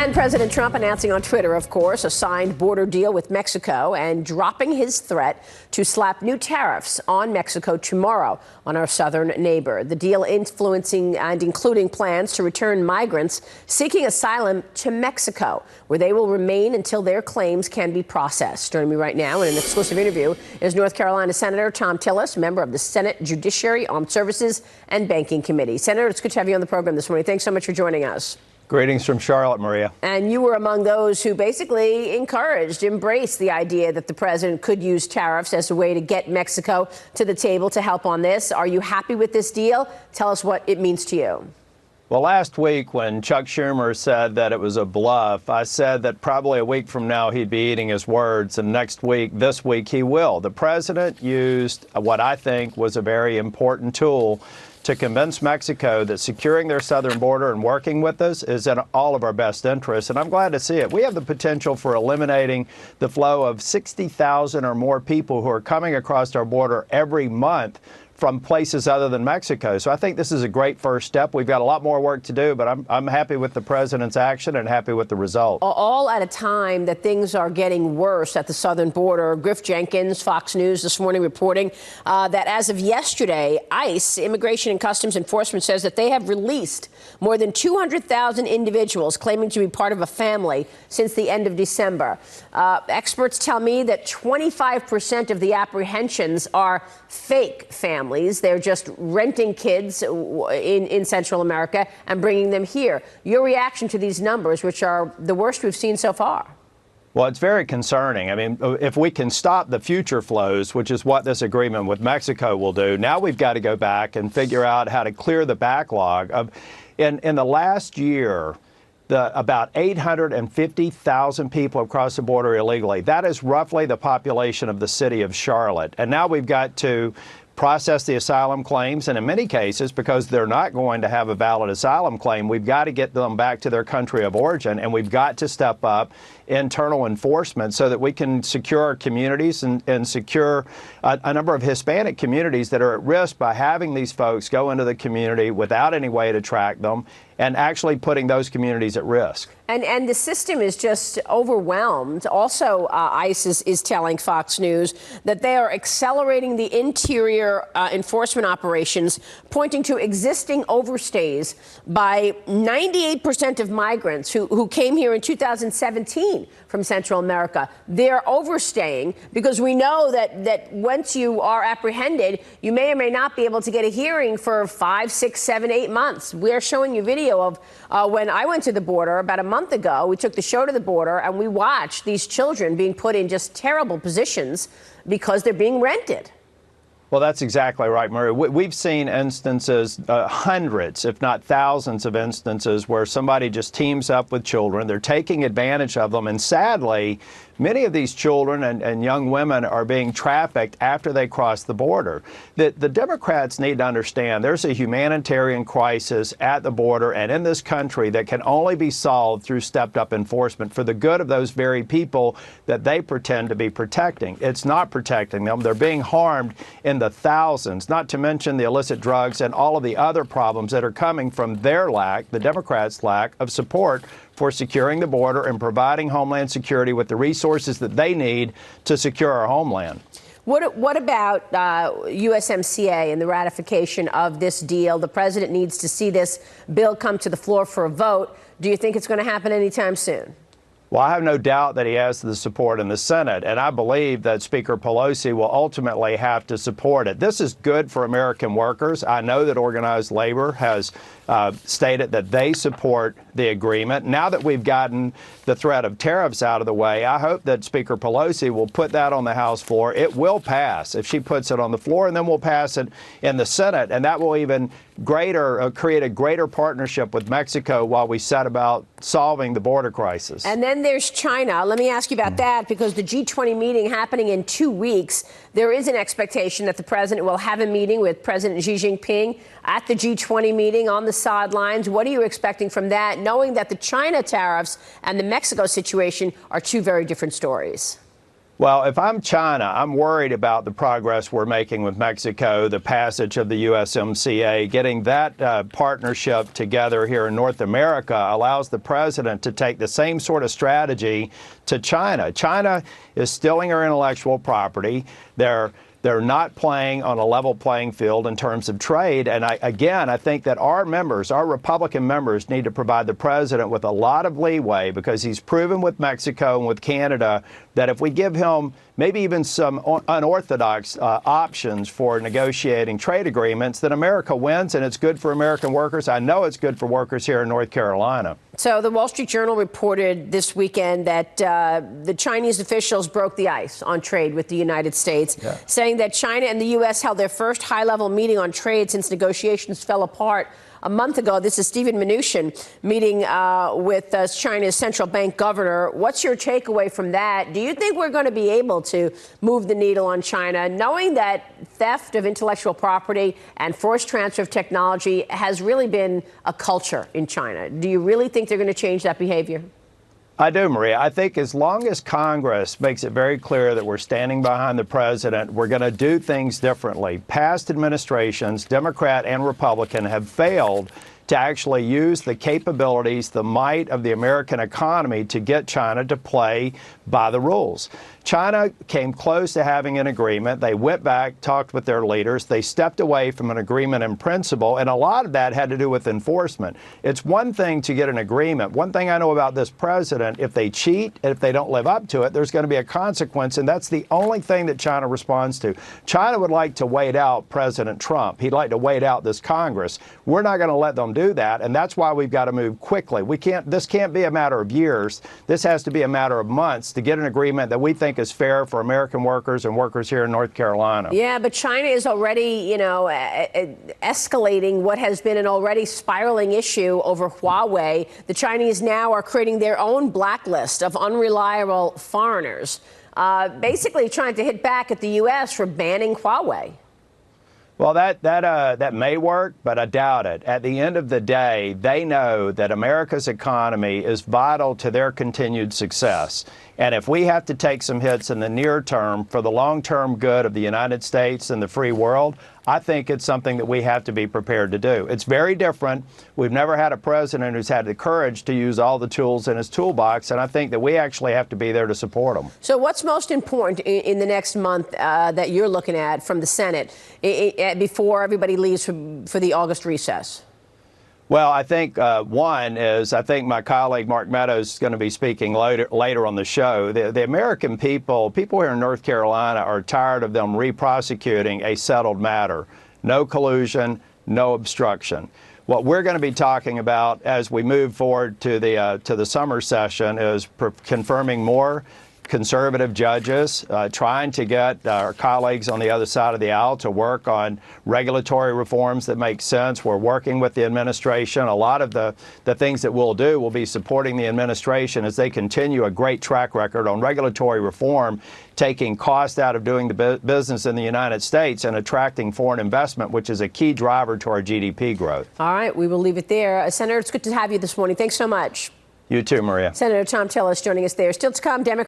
And President Trump announcing on Twitter, of course, a signed border deal with Mexico and dropping his threat to slap new tariffs on Mexico tomorrow on our southern neighbor. The deal influencing and including plans to return migrants seeking asylum to Mexico, where they will remain until their claims can be processed. Joining me right now in an exclusive interview is North Carolina Senator Tom Tillis, member of the Senate Judiciary, Armed Services, and Banking Committee. Senator, it's good to have you on the program this morning. Thanks so much for joining us. Greetings from Charlotte, Maria. And you were among those who basically embraced the idea that the president could use tariffs as a way to get Mexico to the table to help on this. Are you happy with this deal? Tell us what it means to you. Well, last week when Chuck Schumer said that it was a bluff, I said that probably a week from now he'd be eating his words, and this week he will. The president used what I think was a very important tool to convince Mexico that securing their southern border and working with us is in all of our best interests, and I'm glad to see it. We have the potential for eliminating the flow of 60,000 or more people who are coming across our border every month from places other than Mexico. So I think this is a great first step. We've got a lot more work to do, but I'm happy with the president's action and happy with the result. All at a time that things are getting worse at the southern border. Griff Jenkins, Fox News this morning reporting that as of yesterday, ICE, Immigration and Customs Enforcement, says that they have released more than 200,000 individuals claiming to be part of a family since the end of December. Experts tell me that 25% of the apprehensions are fake families. They're just renting kids in Central America and bringing them here. Your reaction to these numbers, which are the worst we've seen so far? Well, it's very concerning. I mean, if we can stop the future flows, which is what this agreement with Mexico will do, now we've got to go back and figure out how to clear the backlog of, in the last year, about 850,000 people have crossed the border illegally. That is roughly the population of the city of Charlotte. And now we've got to process the asylum claims, and in many cases, because they're not going to have a valid asylum claim, we've got to get them back to their country of origin, and we've got to step up internal enforcement so that we can secure our communities and secure a number of Hispanic communities that are at risk by having these folks go into the community without any way to track them and actually putting those communities at risk. And the system is just overwhelmed. Also, ICE is telling Fox News that they are accelerating the interior enforcement operations, pointing to existing overstays by 98% of migrants who came here in 2017 from Central America. They're overstaying because we know that once you are apprehended, you may or may not be able to get a hearing for 5, 6, 7, 8 months. We're showing you video of when I went to the border about a month ago. We took the show to the border and we watched these children being put in just terrible positions because they're being rented. Well, that's exactly right, Murray. We've seen instances, hundreds, if not thousands of instances where somebody just teams up with children. They're taking advantage of them. And sadly, many of these children and young women are being trafficked after they cross the border. The Democrats need to understand there's a humanitarian crisis at the border and in this country that can only be solved through stepped-up enforcement for the good of those very people that they pretend to be protecting. It's not protecting them. They're being harmed in the thousands, not to mention the illicit drugs and all of the other problems that are coming from their lack, the Democrats' lack of support for securing the border and providing Homeland Security with the resources that they need to secure our homeland. What about USMCA and the ratification of this deal? The president needs to see this bill come to the floor for a vote. Do you think it's going to happen anytime soon? Well, I have no doubt that he has the support in the Senate, and I believe that Speaker Pelosi will ultimately have to support it. This is good for American workers. I know that organized labor has stated that they support the agreement. Now that we've gotten the threat of tariffs out of the way, I hope that Speaker Pelosi will put that on the House floor. It will pass if she puts it on the floor, and then we'll pass it in the Senate, and that will even create a greater partnership with Mexico while we set about solving the border crisis. And then there's China. Let me ask you about that, because the G20 meeting happening in 2 weeks, there is an expectation that the president will have a meeting with President Xi Jinping at the G20 meeting on the sidelines. What are you expecting from that, knowing that the China tariffs and the Mexico situation are two very different stories? Well, if I'm China, I'm worried about the progress we're making with Mexico, the passage of the USMCA. Getting that partnership together here in North America allows the president to take the same sort of strategy to China. China is stealing our intellectual property. They're not playing on a level playing field in terms of trade. And I think that our members, our Republican members, need to provide the president with a lot of leeway, because he's proven with Mexico and with Canada that if we give him maybe even some unorthodox options for negotiating trade agreements, then America wins, and it's good for American workers. I know it's good for workers here in North Carolina. So the Wall Street Journal reported this weekend that the Chinese officials broke the ice on trade with the United States, saying that China and the U.S. held their first high-level meeting on trade since negotiations fell apart a month ago. This is Stephen Mnuchin meeting with China's central bank governor. What's your takeaway from that? Do you think we're going to be able to move the needle on China, knowing that theft of intellectual property and forced transfer of technology has really been a culture in China? Do you really think they're going to change that behavior? I do, Maria. I think as long as Congress makes it very clear that we're standing behind the president, we're going to do things differently. Past administrations, Democrat and Republican, have failed to actually use the capabilities, the might of the American economy to get China to play by the rules. China came close to having an agreement. They went back, talked with their leaders. They stepped away from an agreement in principle, and a lot of that had to do with enforcement. It's one thing to get an agreement. One thing I know about this president, if they cheat and if they don't live up to it, there's going to be a consequence, and that's the only thing that China responds to. China would like to wait out President Trump. He'd like to wait out this Congress. We're not going to let them do that, and that's why we've got to move quickly. This can't be a matter of years. This has to be a matter of months to get an agreement that we think is fair for American workers and workers here in North Carolina. Yeah, but China is already, escalating what has been an already spiraling issue over Huawei. The Chinese now are creating their own blacklist of unreliable foreigners, basically trying to hit back at the U.S. for banning Huawei. Well, that may work, but I doubt it. At the end of the day, they know that America's economy is vital to their continued success. And if we have to take some hits in the near term for the long-term good of the United States and the free world, I think it's something that we have to be prepared to do. It's very different. We've never had a president who's had the courage to use all the tools in his toolbox, and I think that we actually have to be there to support him. So what's most important in the next month that you're looking at from the Senate before everybody leaves for the August recess? Well, I think one is, I think my colleague Mark Meadows is going to be speaking later on the show. The American people here in North Carolina are tired of them re-prosecuting a settled matter. No collusion, no obstruction. What we're going to be talking about as we move forward to the summer session is confirming more conservative judges, trying to get our colleagues on the other side of the aisle to work on regulatory reforms that make sense. We're working with the administration. A lot of the things that we'll do will be supporting the administration as they continue a great track record on regulatory reform, taking cost out of doing the business in the United States and attracting foreign investment, which is a key driver to our GDP growth. All right, we will leave it there. Senator, it's good to have you this morning. Thanks so much. You too, Maria. Senator Tom Tillis joining us there. Still to come, Democrats